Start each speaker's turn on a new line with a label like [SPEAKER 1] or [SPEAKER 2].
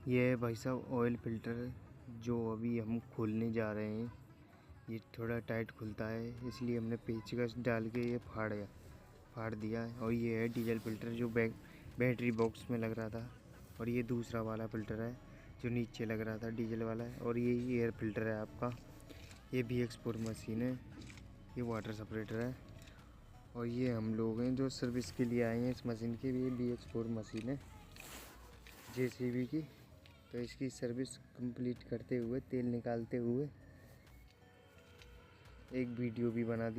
[SPEAKER 1] ये है भाई साहब ऑयल फिल्टर जो अभी हम खोलने जा रहे हैं। ये थोड़ा टाइट खुलता है, इसलिए हमने पेचकस डाल के ये फाड़ दिया है। और ये है डीजल फिल्टर जो बैटरी बॉक्स में लग रहा था। और ये दूसरा वाला फिल्टर है जो नीचे लग रहा था, डीजल वाला है। और ये एयर फिल्टर है आपका। ये BX4 मशीन है, ये वाटर सेपरेटर है। और ये हम लोग हैं जो सर्विस के लिए आए हैं इस मशीन की। ये BX4 मशीन है JCB की। तो इसकी सर्विस कंप्लीट करते हुए, तेल निकालते हुए एक वीडियो भी बना दी।